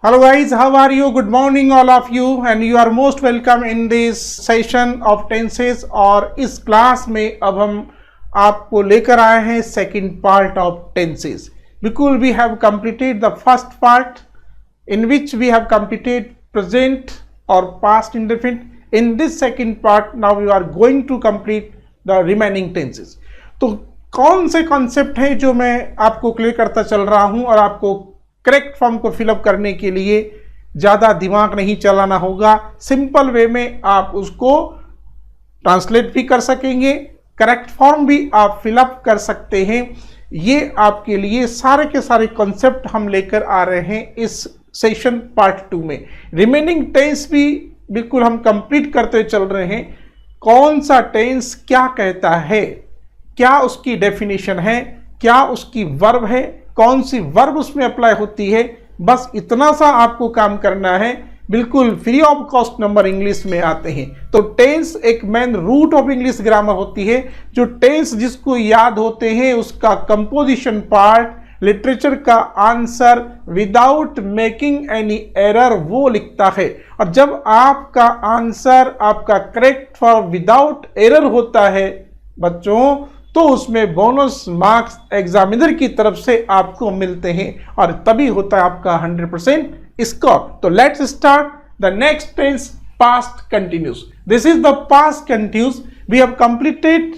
Hello guys, how are you? Good morning all of you and you are most welcome in this session of tenses। और इस class में अब हम आपको लेकर आए हैं सेकंड पार्ट ऑफ टेंसेस। बिल्कुल we have completed the first part in which we have completed present or past indefinite। In this second part now we are going to complete the remaining tenses। तो कौन से concept हैं जो मैं आपको clear करता चल रहा हूं और आपको करेक्ट फॉर्म को फिलअप करने के लिए ज़्यादा दिमाग नहीं चलाना होगा, सिंपल वे में आप उसको ट्रांसलेट भी कर सकेंगे, करेक्ट फॉर्म भी आप फिलअप कर सकते हैं। ये आपके लिए सारे के सारे कॉन्सेप्ट हम लेकर आ रहे हैं इस सेशन पार्ट 2 में। रिमेनिंग टेंस भी बिल्कुल हम कंप्लीट करते चल रहे हैं। कौन सा टेंस क्या कहता है, क्या उसकी डेफिनेशन है, क्या उसकी वर्ब है, कौन सी वर्ब उसमें अप्लाई होती है, बस इतना सा आपको काम करना है। बिल्कुल free of cost number English में आते हैं। तो टेंस एक main root of English grammar होती है। जो टेंस जिसको याद होते हैं उसका कंपोजिशन पार्ट, लिटरेचर का answer without making any error वो लिखता है। और जब आपका आंसर आपका करेक्ट फॉर विदाउट एरर होता है बच्चों, तो उसमें बोनस मार्क्स एग्जामिनर की तरफ से आपको मिलते हैं और तभी होता है आपका 100% स्कोर। तो let's start the next tense, past continuous. This is the past continuous. We have completed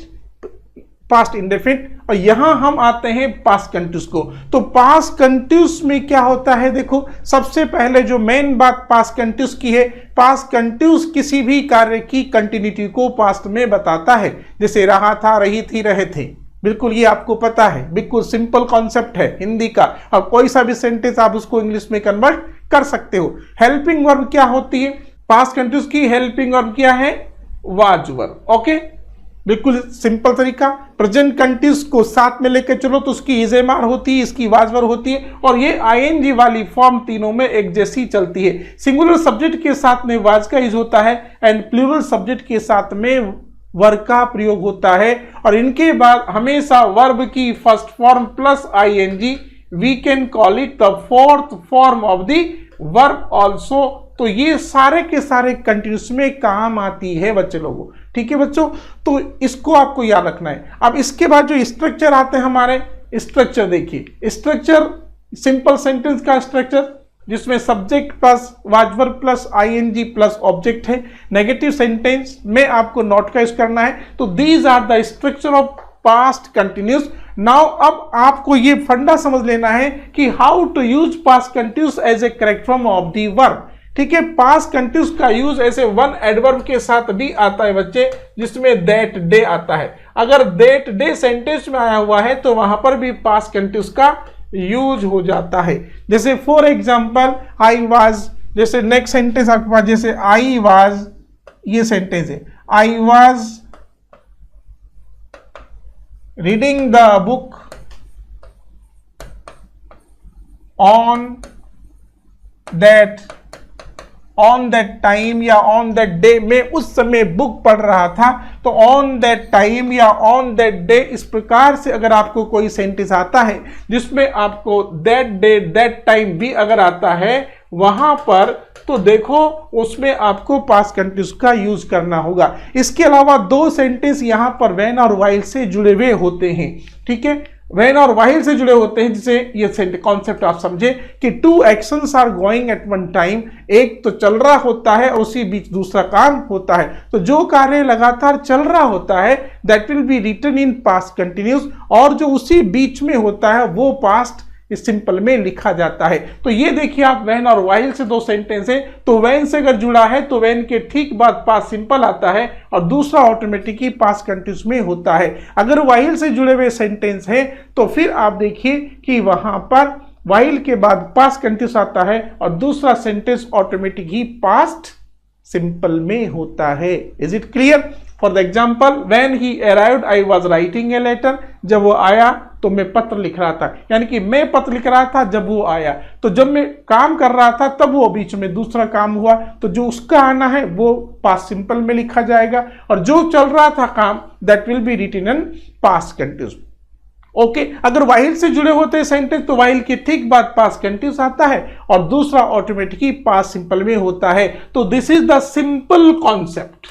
past indefinite और यहां हम आते हैं पास्ट कंटिन्यूस को। तो पास्ट कंटिन्यूस में क्या होता है, देखो सबसे पहले जो मेन बात पास्ट कंटिन्यूस की है, पास्ट कंटिन्यूस किसी भी कार्य की कंटिन्यूटी को पास्ट में बताता है। जैसे रहा था, रही थी, रहे थे। बिल्कुल ये आपको पता है, बिल्कुल सिंपल कॉन्सेप्ट है हिंदी का। और कोई सा भी सेंटेंस आप उसको इंग्लिश में कन्वर्ट कर सकते हो। हेल्पिंग वर्ब क्या होती है, पास्ट कंटिन्यूस की हेल्पिंग वर्ब क्या है, वाज वर्ब। ओके, बिल्कुल सिंपल तरीका। प्रेजेंट कंटिन्यूस को साथ में लेकर चलो तो उसकी इजेमार होती है, इसकी वाज वर्ब होती है और ये आईएनजी वाली फॉर्म तीनों में एक जैसी चलती है। सिंगुलर सब्जेक्ट के साथ में वाज का यूज होता है एंड प्लूरल सब्जेक्ट के साथ में वर्ब का प्रयोग होता है। और इनके बाद हमेशा वर्ब की first form plus ING, we can call it the fourth form of the verb also. तो ये सारे के सारे कंटिन्यूस में काम आती है बच्चे लोगों। ठीक है बच्चों, तो इसको आपको याद रखना है। अब इसके बाद जो स्ट्रक्चर आते हैं हमारे, स्ट्रक्चर देखिए। स्ट्रक्चर सिंपल सेंटेंस का स्ट्रक्चर जिसमें subject plus was verb plus ING plus object है। नेगेटिव सेंटेंस में आपको नॉट का यूज करना है। तो these are the structure of past continuous. Now अब आपको ये फंडा समझ लेना है कि how to use past continuous as a correct form of the verb. ठीक है, पास्ट कंटिन्यूस का यूज ऐसे वन एडवर्ब के साथ भी आता है बच्चे, जिसमें दैट डे आता है। अगर दैट डे सेंटेंस में आया हुआ है तो वहां पर भी पास्ट कंटिन्यूस का यूज हो जाता है। जैसे फॉर एग्जांपल आई वाज, जैसे नेक्स्ट सेंटेंस आपके पास जैसे आई वाज, ये सेंटेंस है, I was reading the book on that time या ऑन दैट डे, मैं उस समय बुक पढ़ रहा था। तो ऑन दैट टाइम या ऑन दैट डे, इस प्रकार से अगर आपको कोई सेंटेंस आता है जिसमें आपको दैट डे दैट टाइम भी अगर आता है वहां पर, तो देखो उसमें आपको पास्ट कंटिन्यूस का यूज करना होगा। इसके अलावा दो सेंटेंस यहां पर व्हेन और व्हाइल से जुड़े हुए होते हैं। ठीक है, व्हेन और व्हाइल से जुड़े होते हैं, जिसे ये कॉन्सेप्ट आप समझे कि two actions are going at one time, एक तो चल रहा होता है और उसी बीच दूसरा काम होता है। तो जो कार्य लगातार चल रहा होता है that will be written in past continuous, और जो उसी बीच में होता है वो पास्ट इस सिंपल में लिखा जाता है। तो ये देखिए आप, व्हेन और व्हाइल से दो सेंटेंस है, तो व्हेन से अगर जुड़ा है तो व्हेन के ठीक बाद पास्ट सिंपल आता है और दूसरा ऑटोमेटिकली पास्ट कंटिन्यूस में होता है। अगर व्हाइल से जुड़े हुए सेंटेंस है तो फिर आप देखिए कि वहां पर व्हाइल के बाद पास्ट कंटिन्यूस आता है और दूसरा सेंटेंस ऑटोमेटिक ही पास्ट सिंपल में होता है। Is it clear? For the example, when he arrived I was writing a letter, जब वो आया तो मैं पत्र लिख रहा था, यानी कि मैं पत्र लिख रहा था जब वो आया। तो जब मैं काम कर रहा था तब वो बीच में दूसरा काम हुआ, तो जो उसका आना है वो पास्ट सिंपल में लिखा जाएगा और जो चल रहा था काम that will be written in past continuous. Okay अगर वाहिल से जुड़े होते हैं सेंटेंस तो वाहिल के ठीक बाद पास्ट कंटिन्यूस आता है और दूसरा ऑटोमेटिकली पास्ट सिंपल में होता है। तो this is the simple concept,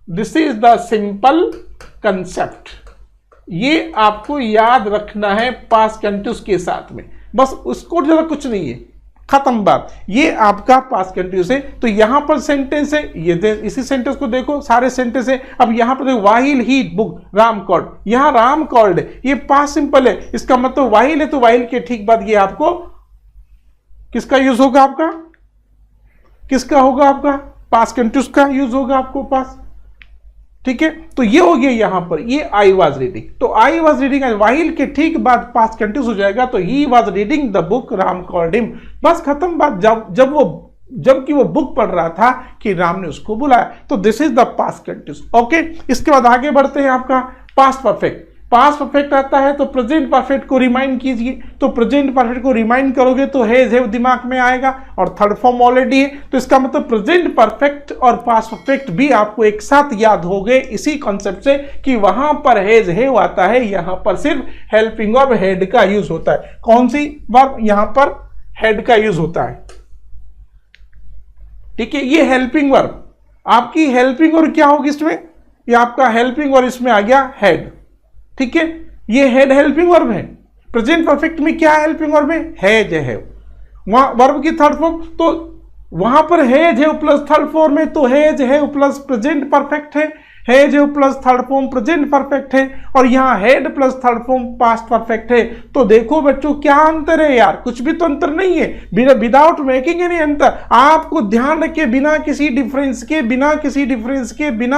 this is the simple concept. ये आपको याद रखना है पास्ट कंटिन्यूस के साथ में, बस उसको ज्यादा कुछ नहीं है, खत्म बात। ये आपका पास्ट कंटिन्यूस है। तो यहां पर सेंटेंस है, ये इसी सेंटेंस को देखो, सारे सेंटेंस है। अब यहां पर देखो वाहिल ही बुक राम कॉल्ड, यहां राम कॉल्ड है, ये पास्ट सिंपल है, इसका मतलब वाहिल है, तो वाहिल के ठीक बाद ये आपको किसका यूज होगा, आपका किसका होगा, आपका पास्ट कंटिन्यूस का यूज होगा आपको पास। ठीक है, तो ये हो गया यहां पर, ये आई वाज रीडिंग, तो आई वाज रीडिंग वाहिल के ठीक बाद पास्ट कंटिन्यूस हो जाएगा, तो he was reading the book Ram called him, बस खत्म बात। जबकि वो बुक पढ़ रहा था कि राम ने उसको बुलाया, तो this is the past continuous. Okay, इसके बाद आगे बढ़ते हैं, आपका पास्ट परफेक्ट। पास्ट परफेक्ट आता है तो प्रेजेंट परफेक्ट को रिमाइंड कीजिए, तो प्रेजेंट परफेक्ट को रिमाइंड करोगे तो हैज हैव दिमाग में आएगा और थर्ड फॉर्म ऑलरेडी है, तो इसका मतलब प्रेजेंट परफेक्ट और पास्ट परफेक्ट भी आपको एक साथ याद हो गए इसी कॉन्सेप्ट से कि वहां पर हैज हैव आता है, यहां पर सिर्फ हेल्पिंग वर्ब हेड का यूज होता है। कौन सी वर्ब, यहां पर हेड का यूज होता है। ठीक है, ये हेल्पिंग वर्ब आपकी हेल्पिंग वर्ब क्या होगी इसमें, ये आपका हेल्पिंग वर्ब इसमें आ गया हेड। ठीक है, ये हेड हेल्पिंग वर्ब है। प्रेजेंट परफेक्ट में क्या हेल्पिंग वर्ब है, हैज हैव। वहां वर्ब की थर्ड फॉर्म, तो वहां पर has have plus third form है, तो has have plus present perfect है, has have plus third form present perfect है, और यहां had plus third form past perfect है। तो देखो बच्चों क्या अंतर है यार, कुछ भी तो अंतर नहीं है, विदाउट मेकिंग एनी अंतर। आपको ध्यान रखे बिना किसी डिफरेंस के, बिना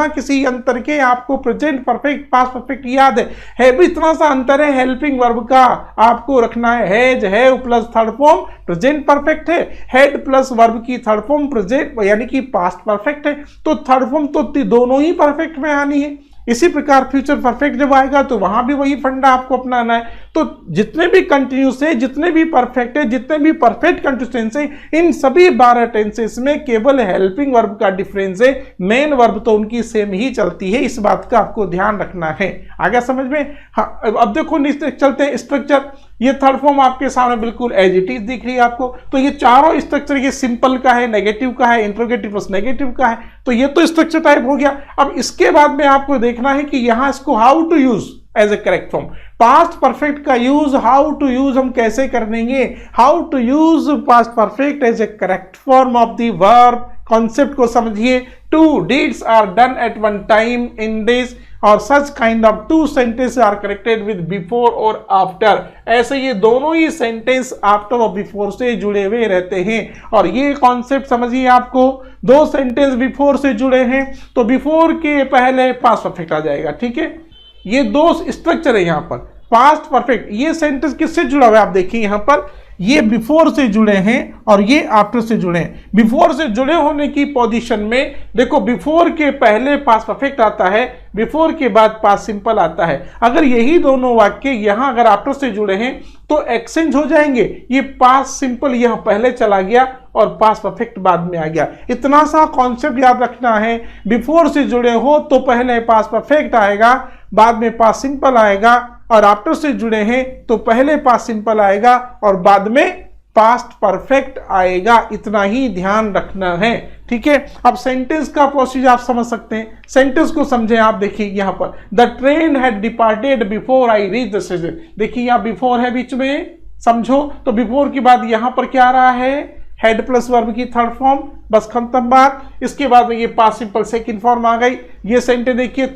किसी अंतर के आपको प्रेजेंट परफेक्ट पास्ट परफेक्ट याद है भी इतना सा अंतर है हेल्पिंग वर्ब का, आपको रखना है has have plus third form present perfect है, हेड प्लस वर्ब की थर्ड फॉर्म प्रेजेंट यानी कि पास्ट परफेक्ट है, तो थर्ड फॉर्म तो दोनों ही परफेक्ट में आनी है। इसी प्रकार फ्यूचर परफेक्ट जब आएगा तो वहां भी वही फंडा आपको अपनाना है। तो जितने भी कंटिन्यूस है, जितने भी परफेक्ट है, जितने भी परफेक्ट कंटिन्यूस टेंस है, इन सभी 12 टेंसेस में केवल हेल्पिंग वर्ब का डिफरेंस है, मेन वर्ब तो उनकी सेम ही चलती है। इस बात का आपको ध्यान रखना है। आगे समझ में? हाँ, अब देखो चलते हैं स्ट्रक्चर। ये थर्ड फॉर्म आपके सामने बिल्कुल एज इट इज दिख रही है आपको। तो ये चारों स्ट्रक्चर, ये सिंपल का है, नेगेटिव का है, इंट्रोगेटिव प्लस नेगेटिव का है, तो ये तो स्ट्रक्चर टाइप हो गया। अब इसके बाद में आपको देखना है कि यहां इसको how to use as a correct form. Past perfect का यूज, हाउ टू यूज हम कैसे कर लेंगे, how to use past perfect as a correct form of the verb. Concept को समझिए, two deeds are done at one time in this और such kind of two sentence are connected with before और after. ऐसे ये दोनों ही sentence after और before से जुड़े हुए रहते हैं। और ये कॉन्सेप्ट समझिए, आपको दो सेंटेंस बिफोर से जुड़े हैं तो बिफोर के पहले पास्ट परफेक्ट आ जाएगा। ठीक है, ये दो स्ट्रक्चर है यहाँ पर, पास्ट परफेक्ट। ये सेंटेंस किससे जुड़ा हुआ है, आप देखिए यहाँ पर ये बिफोर से जुड़े हैं और ये आफ्टर से जुड़े हैं। बिफोर से जुड़े होने की पोजीशन में देखो, बिफोर के पहले पास्ट परफेक्ट आता है, बिफोर के बाद पास्ट सिंपल आता है। अगर यही दोनों वाक्य यहां अगर आफ्टर से जुड़े हैं तो एक्सचेंज हो जाएंगे। ये पास्ट सिंपल यहां पहले चला गया और पास्ट परफेक्ट बाद में आ गया। इतना सा कॉन्सेप्ट याद रखना है, बिफोर से जुड़े हो तो पहले पास्ट परफेक्ट आएगा, बाद में पास्ट सिंपल आएगा, और आफ्टर से जुड़े हैं तो पहले पास्ट सिंपल आएगा और बाद में पास्ट परफेक्ट आएगा। इतना ही ध्यान रखना है। ठीक है, अब सेंटेंस का प्रोसीजर आप समझ सकते हैं। सेंटेंस को समझें आप, देखिए यहां पर the train had departed before I reach the station. देखिए यहां बिफोर है बीच में, समझो तो बिफोर के बाद यहां पर क्या आ रहा है, हेड प्लस वर्ब की थर्ड फॉर्म, बस खत्म बात। इसके बाद में ये पास्ट सिंपल सेकंड फॉर्म आ गई। ये सेंटेंस देखिए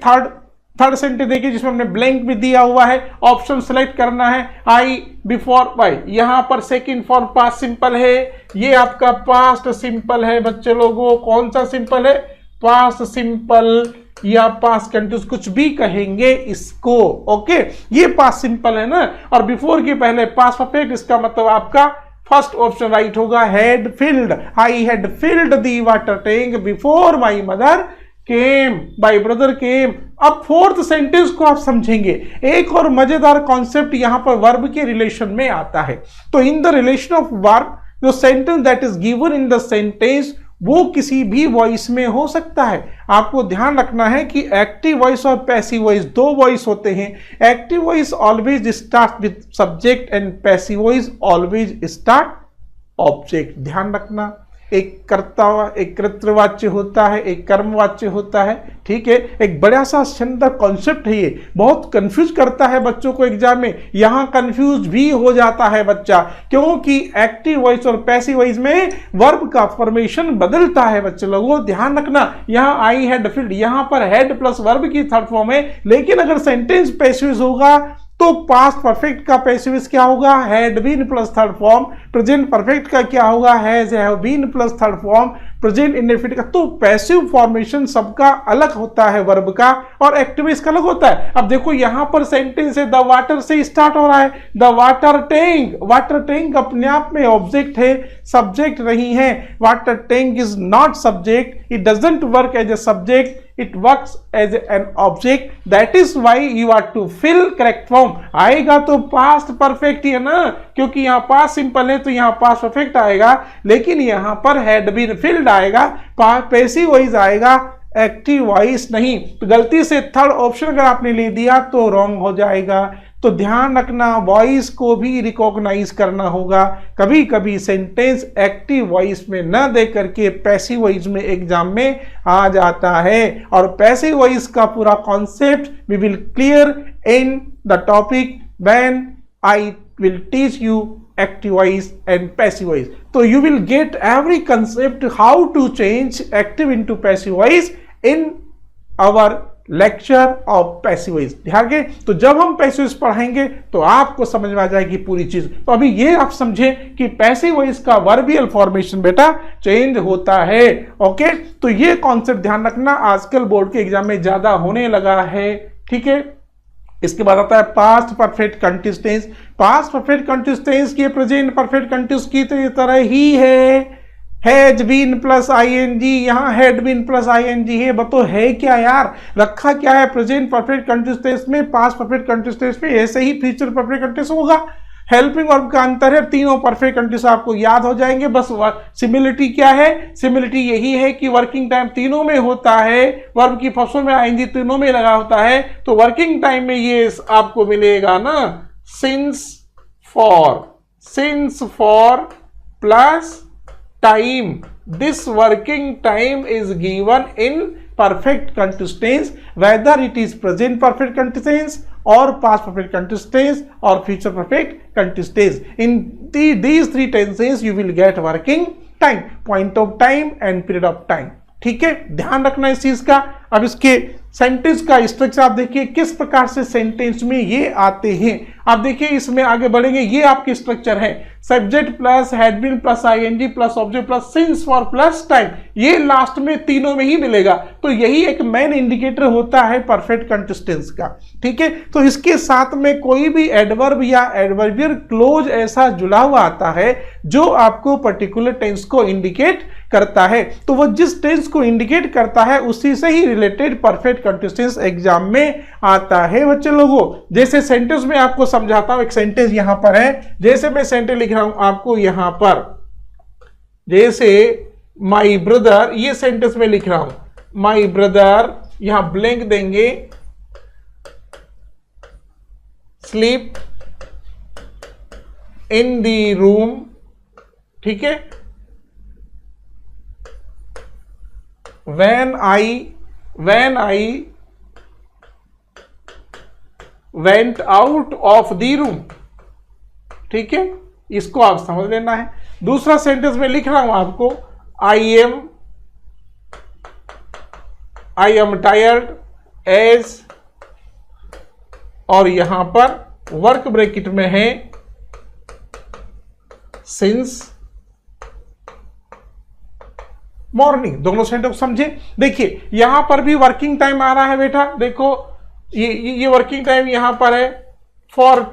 थर्ड सेंटेंस देखिए जिसमें हमने ब्लैंक भी दिया हुआ है, ऑप्शन सेलेक्ट करना है, आई बिफोर वाई। यहां पर सेकंड फॉर्म पास्ट सिंपल है, ये आपका पास्ट सिंपल है बच्चे लोगों। कौन सा सिंपल है, पास्ट सिंपल या पास्ट कंटिन्यूस, कुछ भी कहेंगे इसको। ओके, ये पास्ट सिंपल है ना, और बिफोर के पहले पास्ट परफेक्ट, इसका मतलब आपका फर्स्ट ऑप्शन राइट होगा, had field. I had field the water tank before my mother came, my brother केम। अब फोर्थ सेंटेंस को आप समझेंगे, एक और मजेदार कॉन्सेप्ट यहां पर वर्ब के रिलेशन में आता है। तो in the relation of verb, the sentence that is given in the sentence वो किसी भी वॉइस में हो सकता है। आपको ध्यान रखना है कि एक्टिव वॉइस और पैसिव वॉइस दो वॉइस होते हैं। Active voice always start with subject and passive voice always start object. ध्यान रखना, एक कर्ता एक कर्तृवाच्य होता है, एक कर्मवाच्य होता है। ठीक है, एक बड़ा सा सुंदर कॉन्सेप्ट है, ये बहुत कंफ्यूज करता है बच्चों को एग्जाम में। यहां कंफ्यूज भी हो जाता है बच्चा, क्योंकि एक्टिव वॉइस और पैसिव वॉइस में वर्ब का फॉर्मेशन बदलता है। बच्चे लोगों ध्यान रखना, यहां आई हैड फील्ड, यहां पर हैड प्लस वर्ब की थर्ड फॉर्म है, लेकिन अगर सेंटेंस पैसिव होगा तो पास्ट परफेक्ट का पैसिव क्या होगा, had been plus third form. Present perfect का क्या होगा, has have been plus third form. Present indefinite का तो पैसिव फॉर्मेशन सबका अलग होता है वर्ब का, और एक्टिव इसका अलग होता है। अब देखो यहां पर सेंटेंस है, द वाटर से स्टार्ट हो रहा है, the water tank. Water tank अपने आप में ऑब्जेक्ट है, सब्जेक्ट नहीं है। Water tank is not subject, it doesn't work as a subject, it works as an object. That is why you are to fill correct form. आएगा तो past perfect ही है ना, क्योंकि यहाँ past simple है तो यहाँ past perfect आएगा, लेकिन यहाँ पर had been filled आएगा, passive voice आएगा, एक्टिव वॉइस नहीं। तो गलती से थर्ड ऑप्शन अगर आपने ले दिया तो रॉन्ग हो जाएगा। तो ध्यान रखना, वॉइस को भी रिकॉग्नाइज करना होगा। कभी कभी सेंटेंस एक्टिव वॉइस में न दे करके पैसिव वॉइस में एग्जाम में आ जाता है, और पैसिव वॉइस का पूरा concept we will clear in the topic when I will teach you active voice and passive voice. So you will get every concept how to change active into passive voice in our lecture of passive voice. ध्यान के, तो जब हम passive voice पढ़ाएंगे तो आपको समझ में आ जाएगी पूरी चीज। तो अभी ये आप समझे कि passive voice का वर्बियल फॉर्मेशन बेटा चेंज होता है। ओके, तो ये कॉन्सेप्ट ध्यान रखना, आजकल बोर्ड के एग्जाम में ज्यादा होने लगा है। ठीक है, इसके बाद आता है past perfect continuous tense. Past perfect continuous tense के प्रेजेंट परफेक्ट कंटिन्यूअस की तरह ही है, हैज बीन प्लस आईएनजी, यहाँ हैड बीन प्लस आईएनजी है। बतो है क्या यार, रखा क्या है प्रेजेंट परफेक्ट कंटिन्यूअस टेंस में, पास्ट परफेक्ट कंटिन्यूअस टेंस में, ऐसे ही फ्यूचर परफेक्ट कंटिन्यूअस होगा। हेल्पिंग वर्ब का अंतर है, तीनों परफेक्ट कंटिन्यूअस आपको याद हो जाएंगे। बस सिमिलरिटी क्या है, सिमिलरिटी यही है कि वर्किंग टाइम तीनों में होता है, वर्ब की फर्स्ट में आएंगी तीनों में लगा होता है। तो वर्किंग टाइम में ये आपको मिलेगा ना, since for plus time. This working time is given in perfect continuous tense, whether it is present perfect continuous tense or past perfect continuous tense or future perfect continuous tense. In these three tenses you will get working time, point of time and period of time. ठीक है, ध्यान रखना इस चीज का। अब इसके sentence का स्ट्रक्चर आप देखिए किस प्रकार से सेंटेंस में ये आते हैं। आप देखिए इसमें आगे बढ़ेंगे, ये आपके स्ट्रक्चर है, subject plus had been plus ING plus object plus since for plus time, ये लास्ट में तीनों में ही मिलेगा। तो यही एक मेन इंडिकेटर होता है परफेक्ट कंटिन्यूअस टेंस का। ठीक है, तो इसके साथ में कोई भी एडवर्ब या एडवर्बियल क्लोज ऐसा जुड़ा हुआ आता है जो आपको पर्टिकुलर टेंस को इंडिकेट करता है। तो वो जिस टेंस को इंडिकेट करता है उसी से ही related perfect continuous tense exam में आता है बच्चे लोगों। जैसे सेंटेंस में आपको समझाता हूं, एक सेंटेंस यहां पर है, जैसे मैं सेंटेंस लिख रहा हूं आपको यहां पर, जैसे माई ब्रदर, ये सेंटेंस में लिख रहा हूं, माई ब्रदर, यहां ब्लैंक देंगे, स्लीप इन द रूम। ठीक है, when I went out of the room। ठीक है, इसको आप समझ लेना है। दूसरा सेंटेंस में लिख रहा हूं आपको, I am tired as, और यहां पर वर्क ब्रैकेट में है since मॉर्निंग। दोनों सेंटेंस समझे। देखिए यहां पर भी वर्किंग टाइम आ रहा है बेटा, देखो ये वर्किंग टाइम यहां पर है फॉर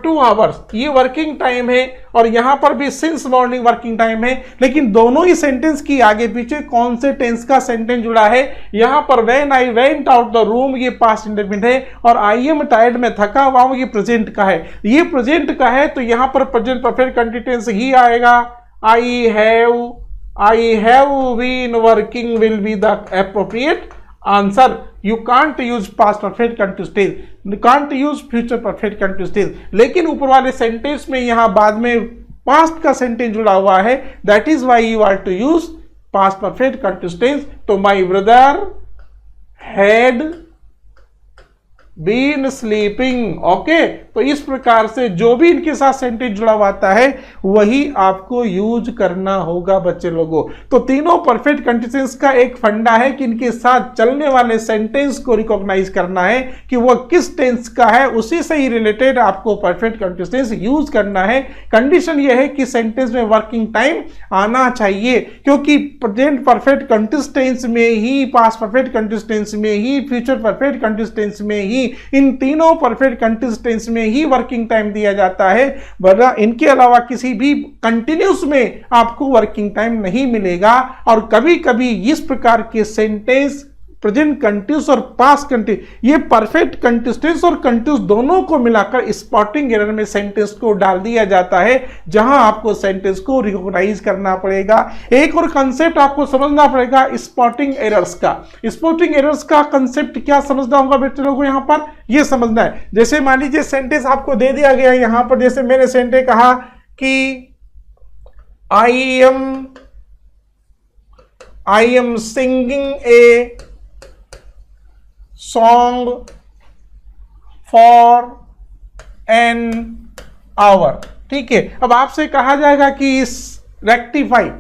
टू आवर्स, ये वर्किंग टाइम है, और यहां पर भी सिंस मॉर्निंग वर्किंग टाइम है। लेकिन दोनों ही सेंटेंस की आगे पीछे कौन से टेंस का सेंटेंस जुड़ा है, यहां पर when I went out the room, ये पास्ट इंडेफिनिट है, और आई एम टायर्ड में थका हुआ हूं, ये प्रेजेंट का है। ये प्रेजेंट का है तो यहां पर प्रेजेंट परफेक्ट कंटीन्यूअस टेंस ही आएगा। I have been working will be the appropriate answer. You can't use past perfect continuous tense, you can't use future perfect continuous tense. लेकिन ऊपर वाले सेंटेंस में यहां बाद में पास्ट का सेंटेंस जुड़ा हुआ है, that is why you are to use past perfect continuous tense. तो my brother had been sleeping. Okay, तो इस प्रकार से जो भी इनके साथ सेंटेंस जुड़ा हुआ आता है वही आपको यूज करना होगा बच्चे लोगों. तो तीनों परफेक्ट कंटिन्यूअस का एक फंडा है कि इनके साथ चलने वाले सेंटेंस को रिकॉग्नाइज करना है कि वह किस टेंस का है, उसी से ही रिलेटेड आपको परफेक्ट कंटिन्यूअस टेंस यूज करना है. कंडीशन यह है कि सेंटेंस में वर्किंग टाइम आना चाहिए, क्योंकि प्रेजेंट परफेक्ट कंटिन्यूअस टेंस में ही, पास्ट परफेक्ट कंटिन्यूअस टेंस में ही, फ्यूचर परफेक्ट कंटिन्यूअस टेंस में ही, इन तीनों परफेक्ट कंटिन्यूअस टेंस में ही वर्किंग टाइम दिया जाता है. वरना इनके अलावा किसी भी कंटिन्यूअस में आपको वर्किंग टाइम नहीं मिलेगा. और कभी कभी इस प्रकार के सेंटेंस प्रेजेंट कंटिन्यूअस और पास्ट कंटिन्यूअस, ये परफेक्ट कंटिन्यूअस टेंस और कंटिन्यूअस दोनों को मिलाकर स्पॉटिंग एरर में सेंटेंस को डाल दिया जाता है, जहां आपको सेंटेंस को रिकॉग्नाइज करना पड़ेगा. एक और कंसेप्ट आपको समझना पड़ेगा स्पॉटिंग एरर्स का. स्पॉटिंग एरर्स का कंसेप्ट क्या समझना होगा बेटे लोगों, यहां पर ये समझना है. जैसे मान लीजिए सेंटेंस आपको दे दिया गया है यहां पर, जैसे मैंने सेंटेंस कहा कि I am singing a song for an hour. ठीक है, अब आपसे कहा जाएगा कि इस रेक्टिफाई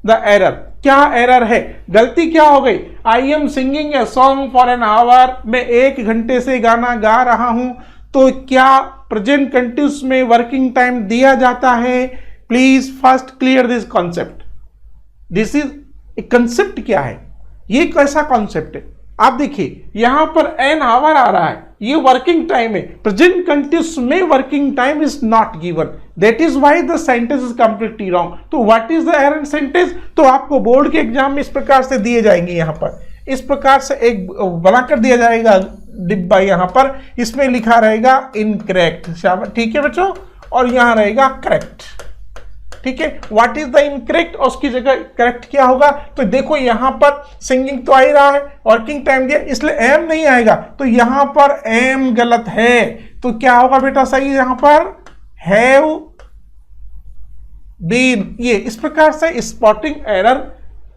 द एरर. क्या एरर है, गलती क्या हो गई? I am singing a song for an hour, मैं 1 घंटे से गाना गा रहा हूं. तो क्या प्रेजेंट कंटिन्यूअस में वर्किंग टाइम दिया जाता है? Please first clear this concept. This is concept क्या है, ये कैसा कॉन्सेप्ट है? आप देखिए यहां पर एन आवर आ रहा है, ये वर्किंग टाइम है. प्रेजेंट कंटिन्यूअस में working time is not given, that is why the sentence is completely wrong. तो what is the error sentence? तो आपको बोर्ड के एग्जाम में इस प्रकार से दिए जाएंगे. यहां पर इस प्रकार से एक बनाकर दिया जाएगा डिब्बा, यहां पर इसमें लिखा रहेगा इनकरेक्ट. ठीक है बच्चों, और यहां रहेगा करेक्ट. ठीक है, व्हाट इज द इनकरेक्ट, और उसकी जगह करेक्ट क्या होगा? तो देखो यहां पर सिंगिंग तो आ ही रहा है, वर्किंग टाइम दिया, इसलिए एम नहीं आएगा. तो यहां पर एम गलत है, तो क्या होगा बेटा सही? यहां पर हैव बीन. ये इस प्रकार से स्पॉटिंग एरर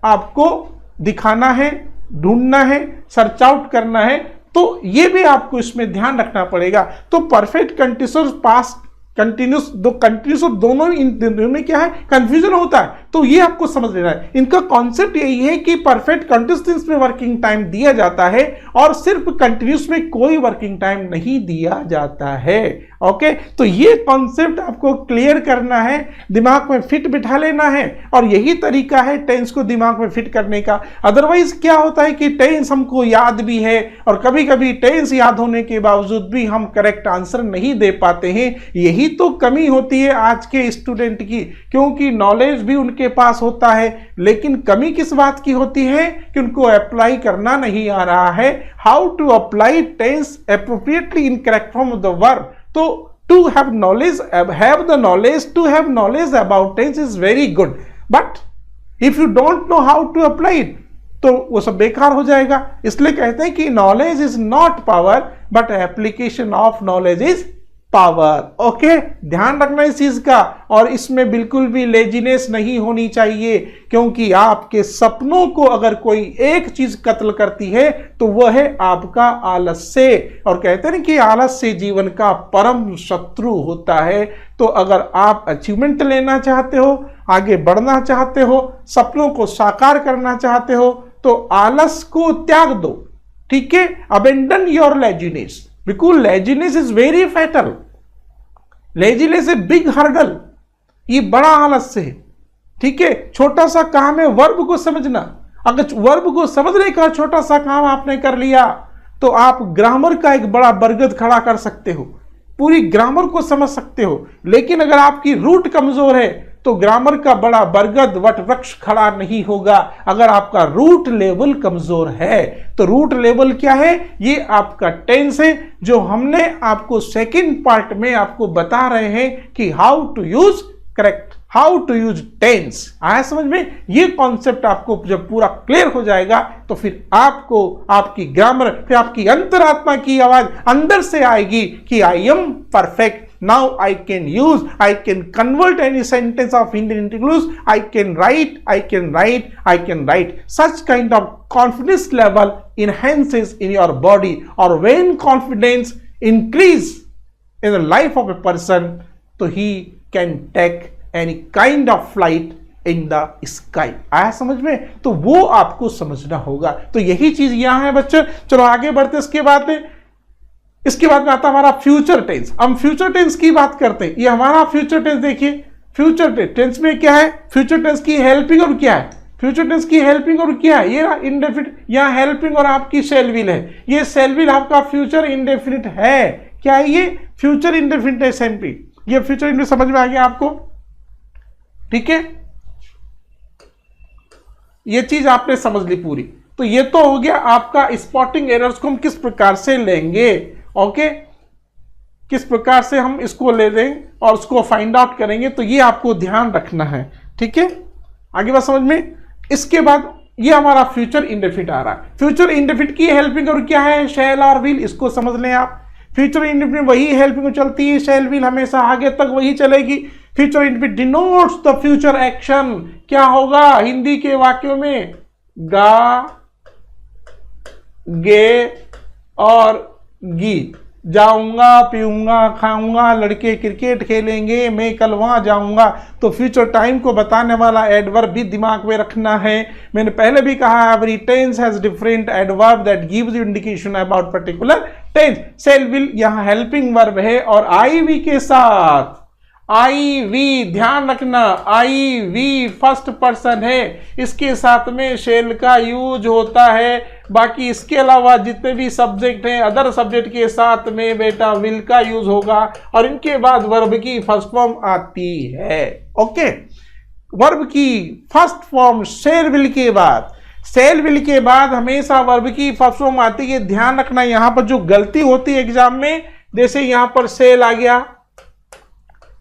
आपको दिखाना है, ढूंढना है, सर्च आउट करना है. तो ये भी आपको इसमें ध्यान रखना पड़ेगा. तो परफेक्ट कंटिन्यूअस और पास्ट कंटिन्यूअस, दो कंटिन्यूअस और दोनों इन दोनों में क्या है, कंफ्यूजन होता है. तो ये आपको समझ लेना है. इनका कॉन्सेप्ट यही है कि परफेक्ट कंटिन्यूअस में वर्किंग टाइम दिया जाता है और सिर्फ कंटिन्यूअस में कोई वर्किंग टाइम नहीं दिया जाता है. ओके, तो ये कॉन्सेप्ट आपको क्लियर करना है, दिमाग में फिट बिठा लेना है, और यही तरीका है टेंस को दिमाग में फिट करने का. अदरवाइज क्या होता है कि टेंस हमको याद भी है और कभी कभी टेंस याद होने के बावजूद भी हम करेक्ट आंसर नहीं दे पाते हैं. यही तो कमी होती है आज के स्टूडेंट की, क्योंकि नॉलेज भी उनके पास होता है, लेकिन कमी किस बात की होती है कि उनको अप्लाई करना नहीं आ रहा है. How to apply tense appropriately in correct form of the verb. तो to have knowledge, have the knowledge, to have knowledge about tense is very good, but if you don't know how to apply it, तो वो सब बेकार हो जाएगा. इसलिए कहते हैं कि knowledge is not power, but application of knowledge is power. Okay, ध्यान रखना इस चीज का. और इसमें बिल्कुल भी लेजीनेस नहीं होनी चाहिए, क्योंकि आपके सपनों को अगर कोई एक चीज कत्ल करती है तो वह है आपका आलस्य. और कहते हैं कि आलस्य जीवन का परम शत्रु होता है. तो अगर आप अचीवमेंट लेना चाहते हो, आगे बढ़ना चाहते हो, सपनों को साकार करना चाहते हो, तो आलस को त्याग दो. ठीक है, abandon your laziness, because laziness is very fatal. Laziness a big hurdle, ये बड़ा आलस्य है. ठीक है, छोटा सा काम है वर्ब को समझना. अगर वर्ब को समझने का छोटा सा काम आपने कर लिया तो आप ग्रामर का एक बड़ा बरगद खड़ा कर सकते हो, पूरी ग्रामर को समझ सकते हो. लेकिन अगर आपकी रूट कमजोर है तो ग्रामर का बड़ा बरगद वट वृक्ष खड़ा नहीं होगा. अगर आपका रूट लेवल कमजोर है, तो रूट लेवल क्या है? ये आपका टेंस है, जो हमने आपको सेकंड पार्ट में आपको बता रहे हैं कि how to use correct, how to use tense. आया समझ में? ये कॉन्सेप्ट आपको जब पूरा क्लियर हो जाएगा तो फिर आपको आपकी ग्रामर, फिर आपकी अंतरात्मा की आवाज अंदर से आएगी कि I am perfect, now I can use, I can convert any sentence of Indian integrals, I can write, I can write, I can write. Such kind of confidence level enhances in your body, or when confidence increase in the life of a person, so he can take any kind of flight in the sky। आया समझ में? तो वो आपको समझना होगा। तो यही चीज यहां है बच्चों। चलो आगे बढ़ते इसके बाद में आता हमारा फ्यूचर टेंस। हम फ्यूचर टेंस की बात करते हैं। ये हमारा फ्यूचर टेंस देखिए, फ्यूचर टेंस में क्या है? फ्यूचर टेंस की हेल्पिंग और क्या है? फ्यूचर टेंस की हेल्पिंग और क्या है? ये इंडेफिनिट, यहाँ हेल्पिंग और आपकी शेल विल है। ये शेल विल आपका फ्यूचर इंडेफिनिट है। क्या है ये? फ्यूचर इंडेफिनिट है SMP। ये फ्यूचर इंडेफिनिट समझ में आ गया आपको? ठीक है, ये चीज आपने समझ ली पूरी। तो ये तो हो गया आपका स्पॉटिंग एरर्स को हम किस प्रकार से लेंगे। ओके, किस प्रकार से हम इसको ले दें और उसको फाइंड आउट करेंगे, तो ये आपको ध्यान रखना है। ठीक है, आगे बात समझ में। इसके बाद ये हमारा फ्यूचर इंडेफिनिट आ रहा है। फ्यूचर इंडेफिनिट की हेल्पिंग और क्या है? शैल और विल। इसको समझ लें आप। फ्यूचर इंडेफिनिट वही हेल्पिंग चलती है, शैल विल हमेशा आगे तक वही चलेगी। Future indefinite denotes the future action. क्या होगा हिंदी के वाक्यों में? गा, गे और गी। जाऊंगा, पीऊंगा, खाऊंगा, लड़के क्रिकेट खेलेंगे, मैं कल वहां जाऊंगा। तो फ्यूचर टाइम को बताने वाला एडवर्ब भी दिमाग में रखना है। मैंने पहले भी कहा every tense has different adverb that gives you indication about particular tense. Shall will यहाँ हेल्पिंग वर्ब है और आई वी के साथ, आई वी ध्यान रखना, आई वी फर्स्ट पर्सन है, इसके साथ में शेल का यूज होता है। बाकी इसके अलावा जितने भी सब्जेक्ट हैं, अदर सब्जेक्ट के साथ में बेटा विल का यूज होगा और इनके बाद वर्ब की फर्स्ट फॉर्म आती है। ओके, वर्ब की फर्स्ट फॉर्म शेल विल के बाद, शेल विल के बाद हमेशा वर्ब की फर्स्ट फॉर्म आती है। ध्यान रखना, यहां पर जो गलती होती है एग्जाम में, जैसे यहां पर शेल आ गया,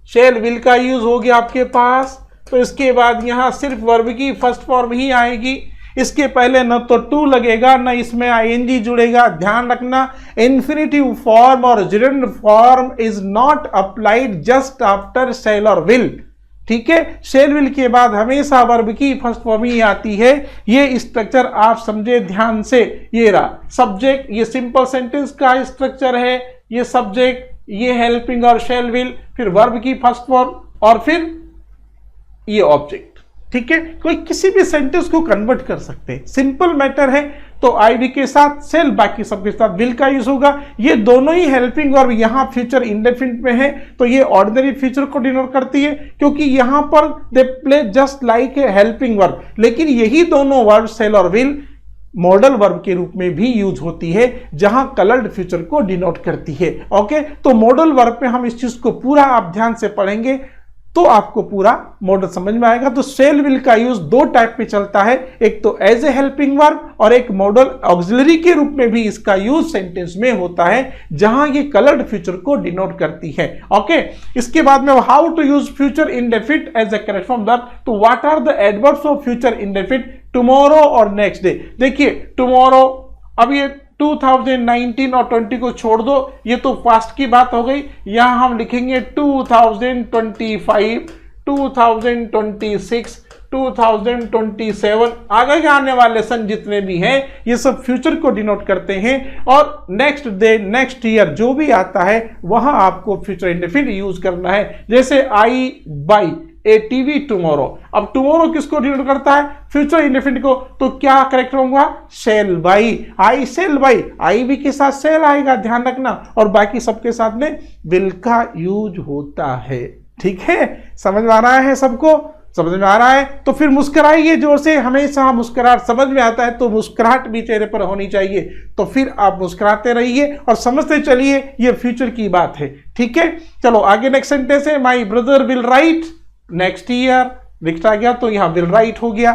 शेल विल का यूज हो गया आपके पास, तो इसके बाद यहां सिर्फ वर्ब की फर्स्ट फॉर्म ही आएगी। इसके पहले न तो टू लगेगा न इसमें आईएनजी जुड़ेगा। ध्यान रखना, इंफिनिटिव फॉर्म और gerund form is not applied just after shall और विल। ठीक है, शेल विल के बाद हमेशा वर्ब की फर्स्ट फॉर्म ही आती है। ये स्ट्रक्चर आप समझे ध्यान से। ये रहा सब्जेक्ट, ये सिंपल सेंटेंस का स्ट्रक्चर है। ये सब्जेक्ट, ये हेल्पिंग और शेल विल, फिर वर्ब की फर्स्ट फॉर्म और फिर ये ऑब्जेक्ट। ठीक है, कोई किसी भी सेंटेंस को कन्वर्ट कर सकते हैं, सिंपल मैटर है। तो आई वी के साथ शेल, बाकी सबके साथ विल का यूज होगा। ये दोनों ही हेल्पिंग वर्ब यहाँ फ्यूचर इंडेफिनिट में है, तो ये ऑर्डिनरी फ्यूचर को डिनोट करती है क्योंकि यहाँ पर they play just like a helping verb. लेकिन यही दोनों वर्ब शेल और विल मॉडल वर्ब के रूप में भी यूज होती है, जहां कलर्ड फ्यूचर को डिनोट करती है। ओके, तो मॉडल वर्ब पे हम इस चीज को पूरा आप ध्यान से पढ़ेंगे तो आपको पूरा मॉडल समझ में आएगा। तो शेल विल का यूज दो टाइप पे चलता है, एक तो एज ए हेल्पिंग वर्ब और एक मॉडल ऑक्सिलरी के रूप में भी इसका यूज सेंटेंस में होता है, जहां ये कलर्ड फ्यूचर को डिनोट करती है। ओके, इसके बाद में how to use future indefinite as a correction verb. तो what are the adverbs of future indefinite? Tomorrow और नेक्स्ट डे। देखिए टुमारो, अब ये 2019 और 20 को छोड़ दो, ये तो पास्ट की बात हो गई। यहां हम लिखेंगे 2025, 2026, 2027, आगे के आने वाले सन जितने भी हैं ये सब फ्यूचर को डिनोट करते हैं। और नेक्स्ट डे, नेक्स्ट ईयर जो भी आता है वहां आपको फ्यूचर इंडेफिनिट यूज करना है। जैसे I buy a TV tomorrow. अब टुमारो किसको डिनोट करता है? फ्यूचर इंडेफिनिट को। तो क्या करेक्ट होगा? Shall buy, I shall buy, I भी के साथ शेल आएगा, ध्यान रखना, और बाकी सबके साथ में विल का यूज होता है। ठीक है, समझ में आ रहा है सबको? समझ में आ रहा है? तो फिर मुस्कुराइए जोर से, हमेशा मुस्कुराहट समझ में आता है तो मुस्कुराहट भी चेहरे पर होनी चाहिए। तो फिर आप मुस्कुराते रहिए और समझते चलिए ये फ्यूचर की बात है। ठीक है, चलो आगे नेक्स्ट सेंटेंस है, my brother will write next year. लिखा आ गया तो यहां विल राइट हो गया।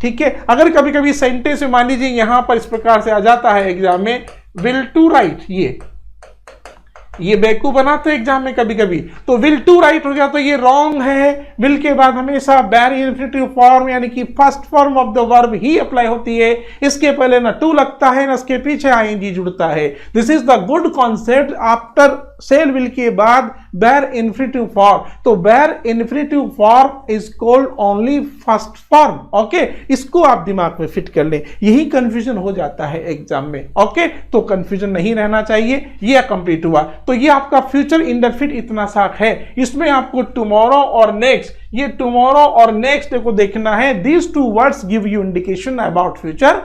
ठीक है, अगर कभी कभी सेंटेंस में मान लीजिए यहां पर इस प्रकार से आ जाता है एग्जाम में, विल टू राइट, ये बेवकूफ बनाते एग्जाम में कभी कभी। तो विल टू राइट हो गया, तो ये रॉन्ग है। विल के बाद हमेशा बैर इंफिनिटिव फॉर्म यानी कि first form of the verb he apply होती है। इसके पहले ना टू लगता है ना इसके पीछे आईएनजी जुड़ता है। This is the good concept. After sale will के बाद बैर इंफिनिटिव फॉर्म, तो बैर infinitive form is called only first form. Okay, इसको आप दिमाग में फिट कर लें, यही कंफ्यूजन हो जाता है एग्जाम में। ओके, तो कंफ्यूजन नहीं रहना चाहिए। ये कंप्लीट हुआ। तो ये आपका फ्यूचर इंडेफिनिट इतना साख है। इसमें आपको टुमारो और नेक्स्ट, ये टुमारो और नेक्स्ट को देखना है। These two words give you indication about future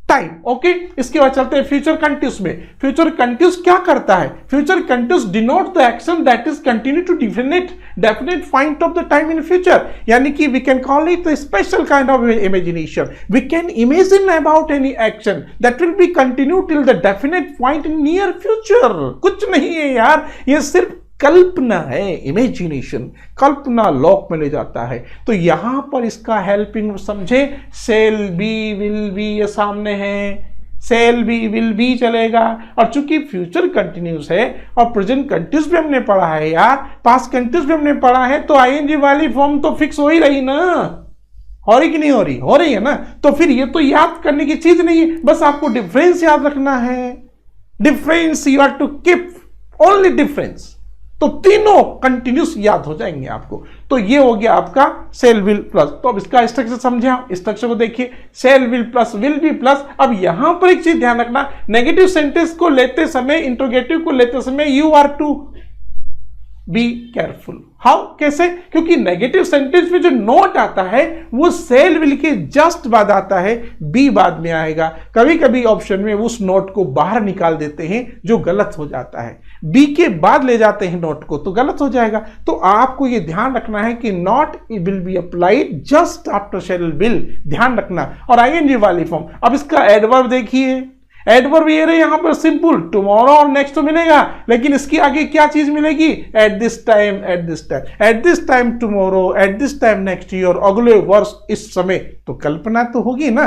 time. Okay, इसके बाद चलते हैं फ्यूचर कंटिन्यूस में। फ्यूचर कंटिन्यूस क्या करता है? Future continuous denote the action that is continue to definite point of the time in future, यानी कि we can call it the special kind of imagination. We can imagine about any action that will be continue till the definite point in near future. कुछ नहीं है यार, ये सिर्फ कल्पना है, imagination, कल्पना lock में ले जाता है। तो यहां पर इसका हेल्पिंग समझे, सेल बी विल बी ये सामने है, सेल बी विल बी चलेगा। और चूंकि फ्यूचर कंटिन्यूस है और प्रेजेंट कंटिन्यूस भी हमने पढ़ा है यार, पास्ट कंटिन्यूस भी हमने पढ़ा है, तो आईएनजी वाली फॉर्म तो फिक्स हो ही रही ना। हो रही कि नहीं हो रही? हो रही है ना। तो फिर ये तो याद करने की चीज नहीं है, बस आपको डिफरेंस याद रखना है। Difference you have to keep only difference. तो तीनों कंटिन्यूस याद हो जाएंगे आपको। तो ये हो गया आपका सेल विल प्लस। तो अब इसका स्ट्रक्चर समझे आप, स्ट्रक्चर को देखिए, shall will plus will be plus. अब यहां पर एक चीज ध्यान रखना, नेगेटिव सेंटेंस को लेते समय, इंट्रोगेटिव को लेते समय you are to be careful. How, कैसे? क्योंकि नेगेटिव सेंटेंस में जो नोट आता है वो सेल विल के जस्ट बाद आता है, बी बाद में आएगा। कभी कभी ऑप्शन में उस नोट को बाहर निकाल देते हैं जो गलत हो जाता है, बी के बाद ले जाते हैं नोट को तो गलत हो जाएगा। तो आपको ये ध्यान रखना है कि not will be applied just after sale will, ध्यान रखना। और आईएनजी वाली फॉर्म, अब इसका एडवर्ब देखिए, एडवर्ब ये रहे यहां पर सिंपल, टुमारो और नेक्स्ट तो मिलेगा, लेकिन इसके आगे क्या चीज मिलेगी? Eight this time, eight this time, eight this time tomorrow, at this time next year, अगले वर्ष इस समय। तो कल्पना तो होगी ना।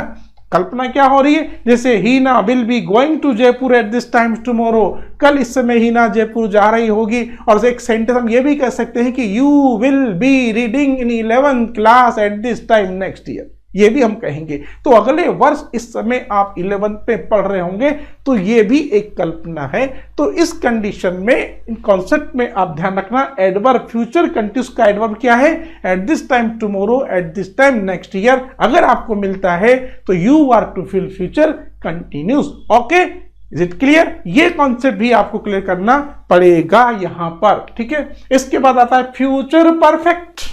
कल्पना क्या हो रही है? जैसे Heena will be going to Jaipur at this time tomorrow, कल इस समय हीना जयपुर जा रही होगी। और एक सेंटेंस हम ये भी कह सकते हैं कि you will be reading in 11th class eight this time next year, ये भी हम कहेंगे। तो अगले वर्ष इस समय आप 11th पे पढ़ रहे होंगे, तो ये भी एक कल्पना है। तो इस कंडीशन में, इन कॉन्सेप्ट में आप ध्यान रखना, एडवर्ब फ्यूचर कंटिन्यूस का एडवर्ब क्या है? At this time tomorrow, at this time next year. अगर आपको मिलता है तो you are to fill future continuous. Okay, is it clear? ये कॉन्सेप्ट भी आपको क्लियर करना पड़ेगा यहां पर, ठीक है। इसके बाद आता है future perfect.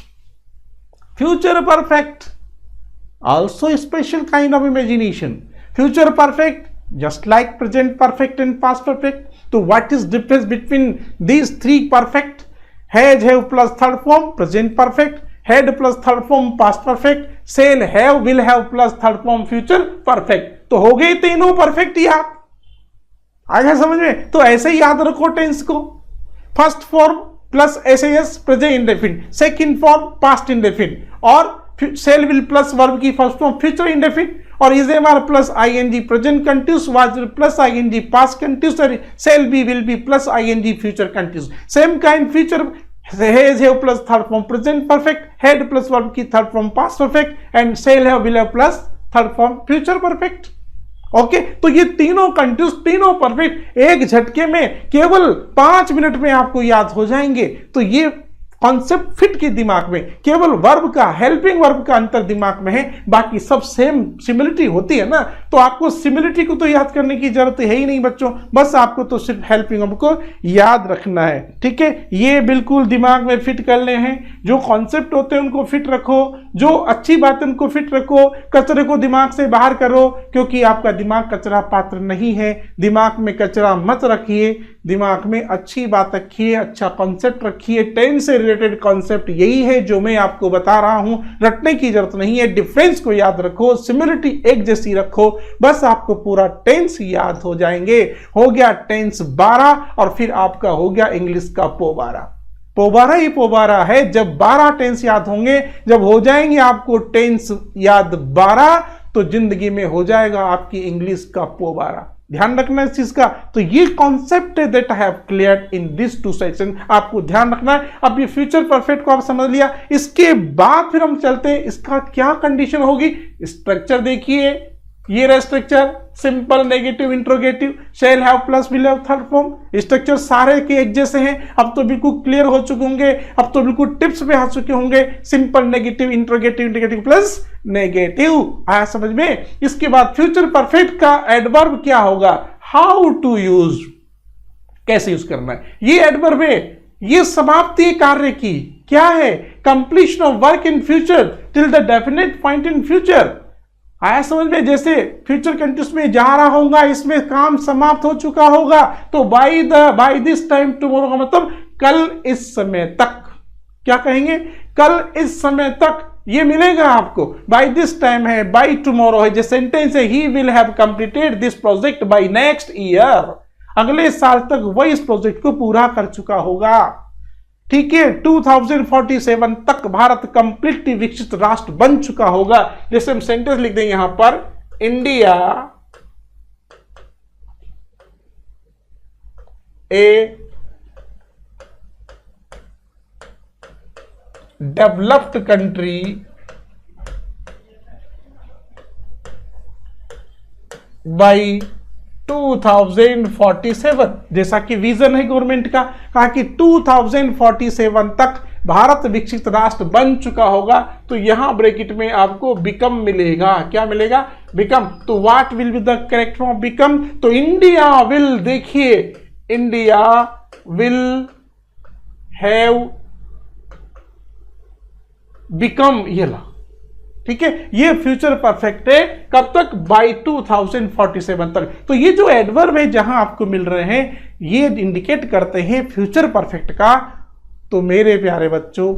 Future perfect also a special kind of imagination. Future perfect just like present perfect and past perfect. So what is difference between these three perfect? Has, have plus third form present perfect, had plus third form past perfect, shall have, will have plus third form future perfect. तो हो गए तीनों perfect याद, आ गया समझ में? तो ऐसे ही याद रखो टेंस को, first form plus SAS present indefinite, second form past indefinite, और सेल विल प्लस वर्ब की फर्स्ट फॉर्म फ्यूचर इंडेफिनिट, और is am are plus ING present continuous, was plus ING past continuous, shall be will be plus ING future continuous. Same kind future has, have plus third form present perfect, had plus verb की third form past perfect, and shall have will have plus third form future perfect. Okay, तो ये तीनों continuous, तीनों perfect एक झटके में केवल 5 minute में आपको याद हो जाएंगे। तो ये कॉन्सेप्ट फिट के दिमाग में, केवल वर्ब का, हेल्पिंग वर्ब का अंतर दिमाग में है, बाकी सब सेम सिमिलिटी होती है ना। तो आपको सिमिलिटी को तो याद करने की जरूरत है ही नहीं बच्चों, बस आपको तो सिर्फ हेल्पिंग वर्ब को याद रखना है, ठीक है। ये बिल्कुल दिमाग में फिट करने हैं। जो कॉन्सेप्ट होते हैं उनको फिट रखो, जो अच्छी बात है उनको फिट रखो, कचरे को दिमाग से बाहर करो, क्योंकि आपका दिमाग कचरा पात्र नहीं है। दिमाग में कचरा मत रखिए, दिमाग में अच्छी बात रखिए, अच्छा कॉन्सेप्ट रखिए। टेंस से रिलेटेड कॉन्सेप्ट यही है जो मैं आपको बता रहा हूं, रटने की जरूरत नहीं है। डिफरेंस को याद रखो, सिमिलरिटी एक जैसी रखो, बस आपको पूरा टेंस याद हो जाएंगे। हो गया टेंस 12, और फिर आपका हो गया इंग्लिश का पोबारा। पोबारा ही पोबारा है। जब 12 टेंस याद होंगे, जब हो जाएंगे आपको टेंस याद 12, तो जिंदगी में हो जाएगा आपकी इंग्लिश का पोबारा। ध्यान रखना इस चीज का। तो ये कॉन्सेप्ट है that I have clear in this 2 section, आपको ध्यान रखना है। अब ये फ्यूचर परफेक्ट को आप समझ लिया, इसके बाद फिर हम चलते हैं इसका क्या कंडीशन होगी। स्ट्रक्चर देखिए, ये रहा structure, simple, negative, interrogative, shall have plus will have, third form. Structure सारे के एक जैसे हैं। अब तो बिल्कुल क्लियर हो चुके होंगे, अब तो बिल्कुल टिप्स पे आ चुके होंगे। Simple, negative, interrogative, interrogative plus negative, आया समझ में। इसके बाद फ्यूचर परफेक्ट का एडवर्ब क्या होगा, हाउ टू यूज, कैसे यूज करना है। ये एडवर्ब है, ये समाप्ति कार्य की क्या है, completion of work in future till the definite point in future, आया समझ में। जैसे फ्यूचर कंटिन्यूस में जा रहा होगा, इसमें काम समाप्त हो चुका होगा, तो बाय दिस टाइम टुमारो का मतलब कल इस समय तक, क्या कहेंगे, कल इस समय तक ये मिलेगा आपको। बाय दिस टाइम है, बाय टुमारो है, जो सेंटेंस है, he will have completed this project by next year, अगले साल तक वह इस प्रोजेक्ट को पूरा कर चुका होगा। ठीक है, 2047 तक भारत कंप्लीटली विकसित राष्ट्र बन चुका होगा। जैसे हम सेंटेंस लिख देंगे यहां पर, India A developed country by 2047, जैसा कि विजन है गवर्नमेंट का, कहा कि 2047 तक भारत विकसित राष्ट्र बन चुका होगा। तो यहां ब्रैकेट में आपको बिकम मिलेगा, क्या मिलेगा, बिकम। तो what will be the correct form become, तो इंडिया विल, देखिए, इंडिया विल हैव बिकम, ये ला, ठीक है। ये फ्यूचर परफेक्ट है, कब तक, बाय 2047 तक। तो ये जो एडवर्ब है जहां आपको मिल रहे हैं, ये इंडिकेट करते हैं फ्यूचर परफेक्ट का। तो मेरे प्यारे बच्चों,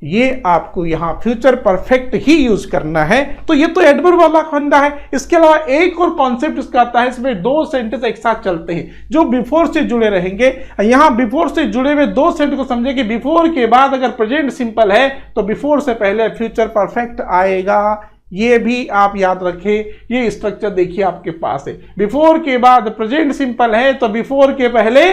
ये आपको यहां फ्यूचर परफेक्ट ही यूज करना है। तो ये तो एडवर्ब वाला फंडा है। इसके अलावा एक और कॉन्सेप्ट इसका आता है, इसमें 2 सेंटेंस एक साथ चलते हैं जो बिफोर से जुड़े रहेंगे। यहां बिफोर से जुड़े हुए 2 सेंटेंस को समझे कि बिफोर के बाद अगर प्रेजेंट सिंपल है तो बिफोर से पहले फ्यूचर परफेक्ट आएगा। ये भी आप याद रखें, ये स्ट्रक्चर देखिए आपके पास है। बिफोर के बाद प्रेजेंट सिंपल है तो बिफोर के पहले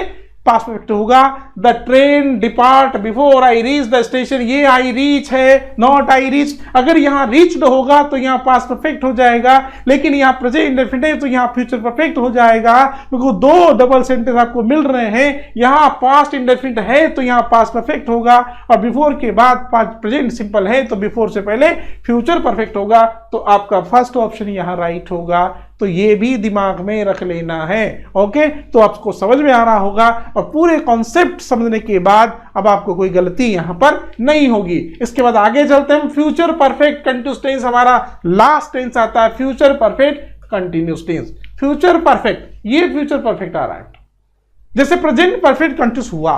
पास्ट परफेक्ट होगा। The train depart before I reach the station, ये आई रीच है, नॉट आई रीच। अगर यहाँ रीच्ड होगा तो यहाँ पास्ट परफेक्ट हो जाएगा, लेकिन यहाँ प्रेजेंट इंडेफिनिट है तो यहाँ फ्यूचर परफेक्ट हो जाएगा। क्योंकि 2 डबल सेंटेंस आपको मिल रहे हैं, यहाँ पास्ट इंडेफिनिट है तो यहाँ पास्ट परफेक्ट होगा, और बिफोर के बाद प्रेजेंट सिंपल है तो बिफोर से पहले फ्यूचर परफेक्ट होगा। तो आपका फर्स्ट ऑप्शन यहाँ राइट होगा। तो ये भी दिमाग में रख लेना है। ओके, तो आपको समझ में आ रहा होगा, और पूरे कॉन्सेप्ट समझने के बाद अब आपको कोई गलती यहां पर नहीं होगी। इसके बाद आगे चलते हैं। फ्यूचर परफेक्ट कंटिन्यूअस टेंस हमारा लास्ट टेंस आता है, future perfect continuous tense. Future perfect, ये फ्यूचर परफेक्ट आ रहा है। जैसे प्रेजेंट परफेक्ट कंटिन्यूअस हुआ,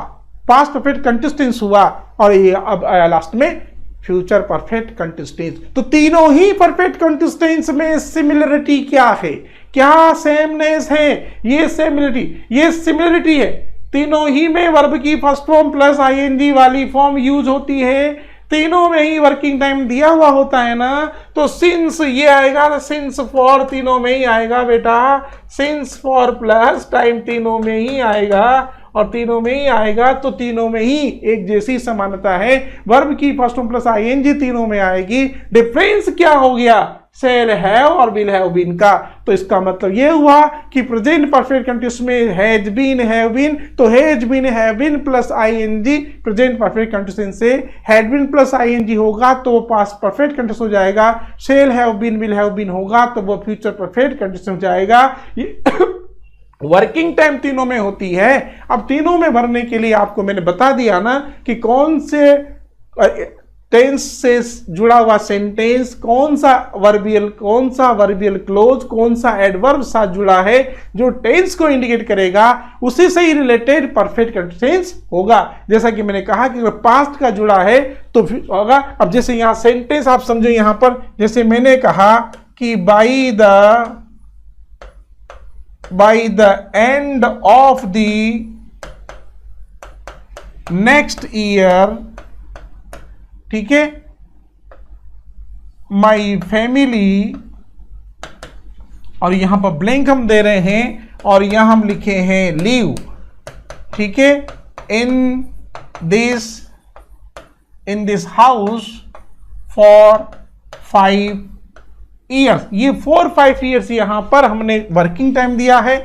पास्ट परफेक्ट कंटिन्यूअस टेंस हुआ, और ये अब आया लास्ट में फ्यूचर परफेक्ट कंटिन्यूअस टेंस। तो तीनों ही परफेक्ट कंटिन्यूअस टेंस में सिमिलरिटी क्या है, क्या सेमनेस है, ये सिमिलरिटी है। तीनों ही में वर्ब की फर्स्ट फॉर्म प्लस आईएनजी वाली फॉर्म यूज होती है, तीनों में ही वर्किंग टाइम दिया हुआ होता है ना। तो सिंस ये आएगा, सिंस फॉर तीनों में ही आएगा बेटा, सिंस फॉर प्लस टाइम तीनों में ही आएगा, और तीनों में ही आएगा। तो तीनों में ही एक जैसी समानता है, वर्ब की फर्स्ट फॉर्म प्लस आईएनजी तीनों में आएगी। डिफरेंस क्या हो गया, शैल हैव और विल हैव बीन का। तो इसका मतलब ये हुआ कि प्रेजेंट परफेक्ट कंटिन्यूअस में हैज बीन, हैव बीन, तो has been, have been plus ING present perfect continuous से हैड बीन प्लस आईएनजी होगा तो वो पास्ट परफेक्ट कंटिन्यूअस हो जाएगा। Shall have been, will have been होगा तो वो फ्यूचर परफेक्ट कंटिन्यूअस हो जाएगा। वर्किंग टाइम तीनों में होती है। अब तीनों में भरने के लिए आपको मैंने बता दिया ना कि कौन से टेंस से जुड़ा हुआ सेंटेंस, कौन सा वर्बियल क्लोज, कौन सा एडवर्ब साथ जुड़ा है जो टेंस को इंडिकेट करेगा, उसी से ही रिलेटेड परफेक्ट कंटिन्यूअस होगा। जैसा कि मैंने कहा कि अगर पास्ट का जुड़ा है तो होगा। अब जैसे यहां सेंटेंस आप समझो, यहां पर जैसे मैंने कहा कि by the end of the next year, ठीक है, माई फैमिली, और यहां पर ब्लैंक हम दे रहे हैं, और यहां हम लिखे हैं लीव, ठीक है, in this house for 5 years. ये 4-5 ईयर्स यहां पर हमने वर्किंग टाइम दिया है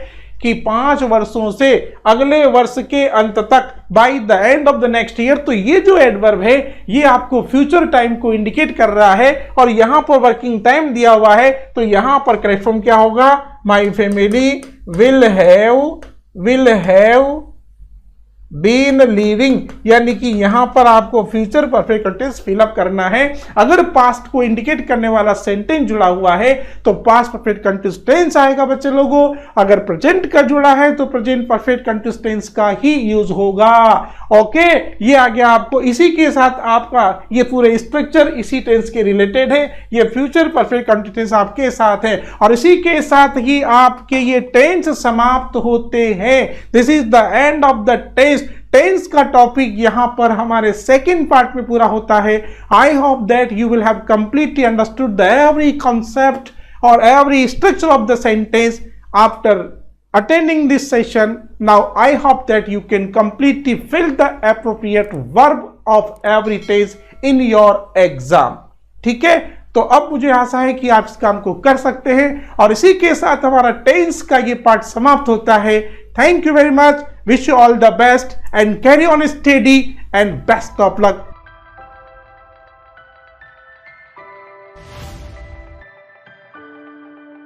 कि 5 वर्षों से अगले वर्ष के अंत तक, by the end of the next year. तो ये जो एडवर्ब है ये आपको फ्यूचर टाइम को इंडिकेट कर रहा है और यहां पर वर्किंग टाइम दिया हुआ है, तो यहां पर करेक्ट फॉर्म क्या होगा, my family will have been living, यानी कि यहां पर आपको फ्यूचर परफेक्ट कंटीन्यूअस फिलअप करना है। अगर पास्ट को इंडिकेट करने वाला सेंटेंस जुड़ा हुआ है तो पास्ट परफेक्ट कंटीन्यूअस टेंस आएगा बच्चे लोगों। अगर प्रेजेंट का जुड़ा है तो प्रेजेंट परफेक्ट कंटीन्यूअस टेंस का ही यूज होगा। ओके, ये आ गया आपको। इसी के साथ आपका ये पूरे स्ट्रक्चर इसी टेंस के रिलेटेड है। ये फ्यूचर परफेक्ट कंटीन्यूअस टेंस आपके साथ है और इसी के साथ ही आपके ये टेंस समाप्त होते हैं। This is the end of the tense. Tense का टॉपिक यहां पर हमारे सेकेंड पार्ट में पूरा होता है। I hope that you will have completely understood the every concept और every structure of the sentence after attending this session. Now I hope that you can completely fill the appropriate verb of every tense in your exam. ठीक है, तो अब मुझे आशा है कि आप इस काम को कर सकते हैं और इसी के साथ हमारा टेंस का ये पार्ट समाप्त होता है। Thank you very much, wish you all the best and carry on study and best of luck.